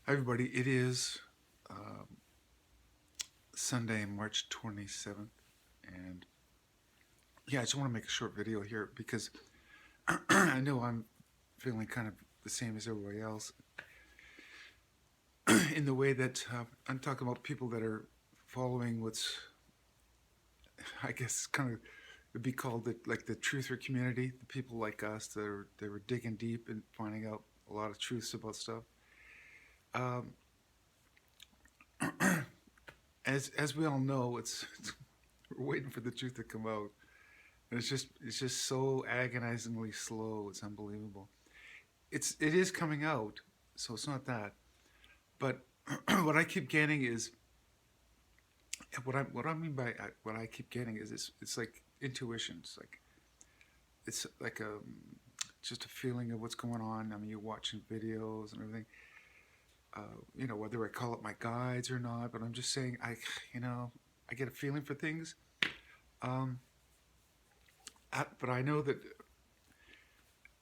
Hi, everybody. It is um, Sunday, March 27th. And yeah, I just want to make a short video here because I know I'm feeling kind of the same as everybody else in the way that I'm talking about people that are following what's, I guess, kind of would be called like the truther community, the people like us that were digging deep and finding out a lot of truths about stuff. Um, as we all know, it's we're waiting for the truth to come out. And it's just so agonizingly slow. It's unbelievable. It is coming out, so it's not that. But what I keep getting is what I mean by what I keep getting is it's like intuition. It's like just a feeling of what's going on. I mean, you're watching videos and everything. Whether I call it my guides or not, but I'm just saying you know, I get a feeling for things. Um, but I know that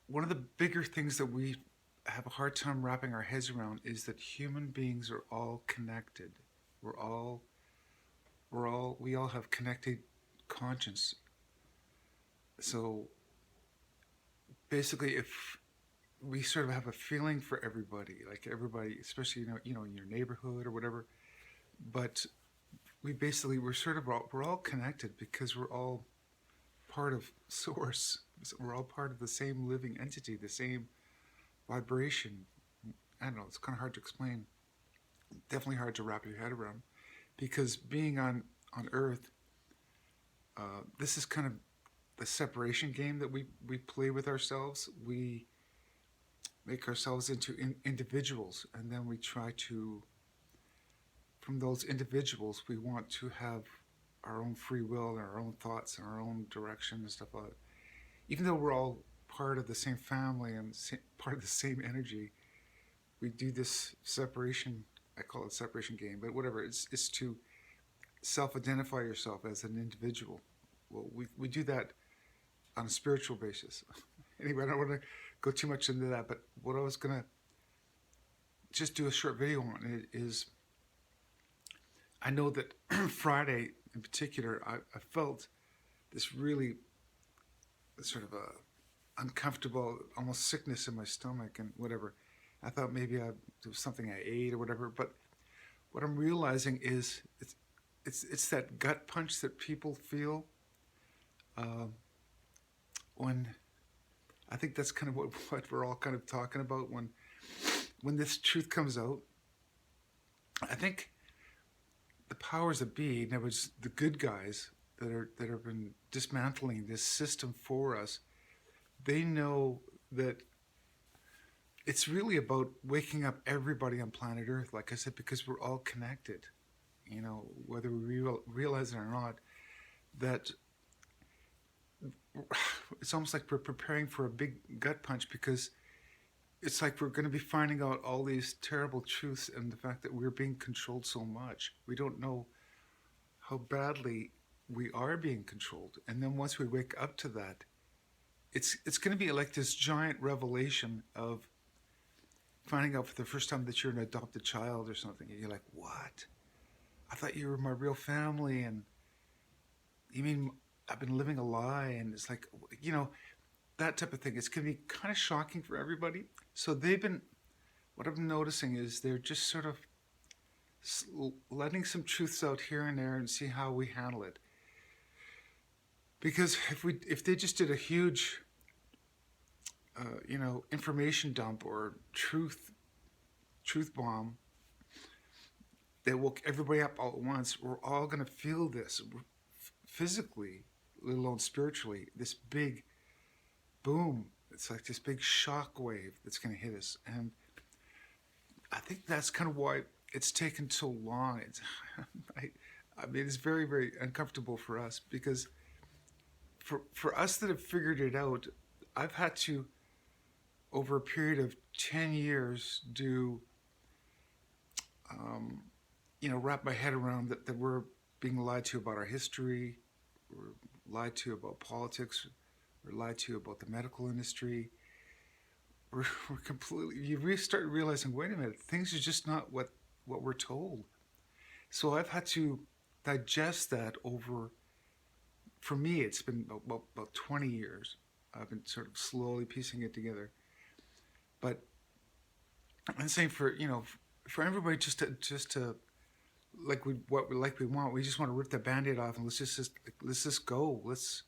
one of the bigger things that we have a hard time wrapping our heads around is that human beings are all connected. We're all we all have connected conscience. So basically, if we sort of have a feeling for everybody, like everybody, especially in your neighborhood or whatever, but we're sort of we're all connected because we're all part of source. So we're all part of the same living entity, the same vibration. I don't know. It's kind of hard to explain. Definitely hard to wrap your head around because being on Earth, this is kind of the separation game that we play with ourselves. We make ourselves into individuals, and then we try to, from those individuals, we want to have our own free will and our own thoughts and our own direction and stuff like that. Even though we're all part of the same family and part of the same energy, we do this separation. I call it separation game, but whatever. It's to self-identify yourself as an individual. Well, we do that on a spiritual basis. Anyway, I don't want to go too much into that, but what I was gonna just do a short video on it is I know that Friday in particular, I felt this really sort of a uncomfortable, almost sickness in my stomach and whatever. I thought maybe it was something I ate or whatever, but what I'm realizing is it's that gut punch that people feel uh, when I think that's kind of what we're all kind of talking about when this truth comes out. I think the powers that be, in other words, the good guys that have been dismantling this system for us, they know that it's really about waking up everybody on planet Earth, like I said, because we're all connected. You know, whether we realize it or not, that it's almost like we're preparing for a big gut punch because it's like we're going to be finding out all these terrible truths and the fact that we're being controlled so much. We don't know how badly we are being controlled. And then once we wake up to that, it's going to be like this giant revelation of finding out for the first time that you're an adopted child or something. And you're like, what? I thought you were my real family. And you mean I've been living a lie? And it's like, that type of thing. It's going to be kind of shocking for everybody. So what I've been noticing is they're just sort of letting some truths out here and there and see how we handle it. Because if they just did a huge, information dump or truth bomb that woke everybody up all at once, we're all going to feel this physically, let alone spiritually. This big boom. It's like this big shock wave that's going to hit us, and I think that's kind of why it's taken so long. I mean, it's very, very uncomfortable for us because for us that have figured it out, I've had to over a period of 10 years do wrap my head around that we're being lied to about our history, we're lied to about politics, we're lied to about the medical industry, we're completely. You really start realizing, wait a minute, things are just not what we're told. So I've had to digest that over. For me, it's been about 20 years. I've been sort of slowly piecing it together. But I'm saying for for everybody just to like we want. We just want to rip the band-aid off and let's just go. Let's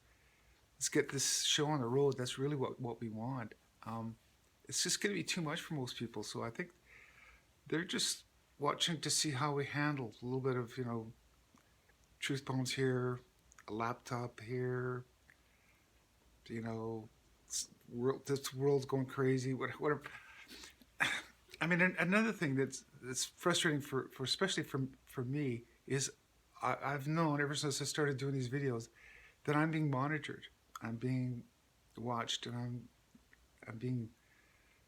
get this show on the road. That's really what we want. Um, it's just going to be too much for most people. So I think they're just watching to see how we handle a little bit of truth bombs here, a laptop here. You know, this world's going crazy. Whatever. I mean, another thing that's frustrating for especially for me is I've known ever since I started doing these videos that I'm being monitored, I'm being watched, and I'm being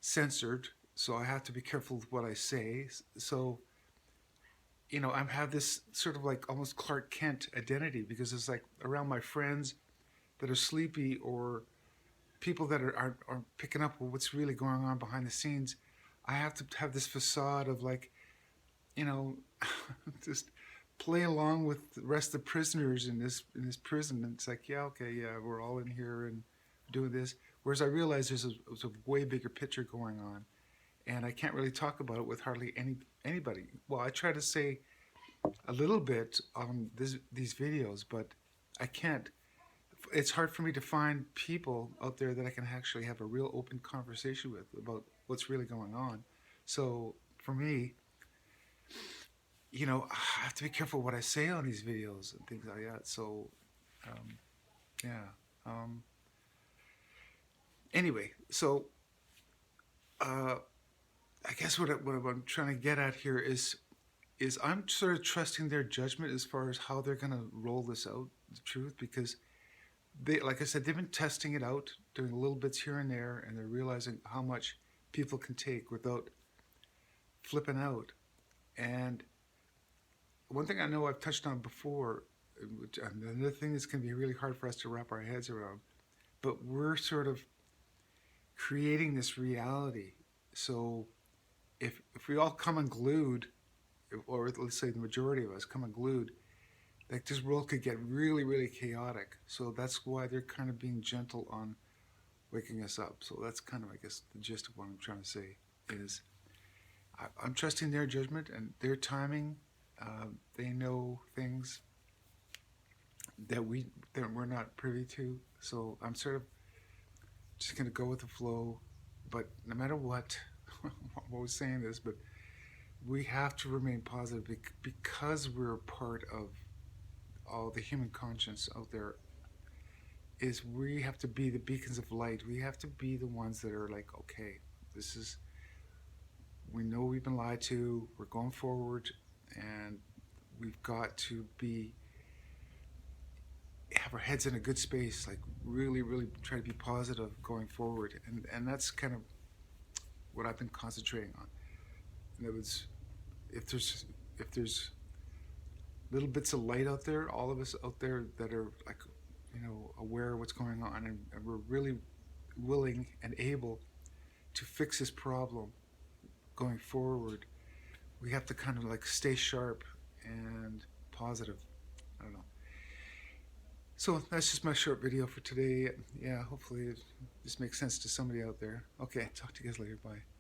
censored. So I have to be careful with what I say. So I have this sort of like almost Clark Kent identity because it's like around my friends that are sleepy or people that are picking up what's really going on behind the scenes. I have to have this facade of like, you know, just play along with the rest of the prisoners in this prison. And it's like, yeah, okay, yeah, we're all in here and doing this. Whereas I realize there's a way bigger picture going on, and I can't really talk about it with hardly anybody. Well, I try to say a little bit on these videos, but I can't. It's hard for me to find people out there that I can actually have a real open conversation with about what's really going on. So for me, I have to be careful what I say on these videos and things like that. So, um, yeah. Um, anyway, so uh, I guess what I'm trying to get at here is I'm sort of trusting their judgment as far as how they're going to roll this out, the truth, because like I said, they've been testing it out, doing little bits here and there, and they're realizing how much people can take without flipping out. And one thing I know I've touched on before, which another thing that's going to be really hard for us to wrap our heads around, but we're sort of creating this reality. So if we all come unglued, or let's say the majority of us come unglued, like this world could get really, really chaotic. So that's why they're kind of being gentle on waking us up. So that's kind of, I guess, the gist of what I'm trying to say is I'm trusting their judgment and their timing. They know things that we're not privy to. So I'm sort of just going to go with the flow. But no matter what, I'm always saying this, but we have to remain positive because we're part of all the human conscience out there. Is we have to be the beacons of light. We have to be the ones that are like, okay, this is, we know we've been lied to, we're going forward, and we've got to have our heads in a good space, like really, really try to be positive going forward. And that's kind of what I've been concentrating on. In other words, if there's little bits of light out there, all of us out there that are like, aware of what's going on, and we're really willing and able to fix this problem going forward, we have to kind of like stay sharp and positive. I don't know. So that's just my short video for today. Yeah, hopefully this makes sense to somebody out there. Okay, talk to you guys later. Bye.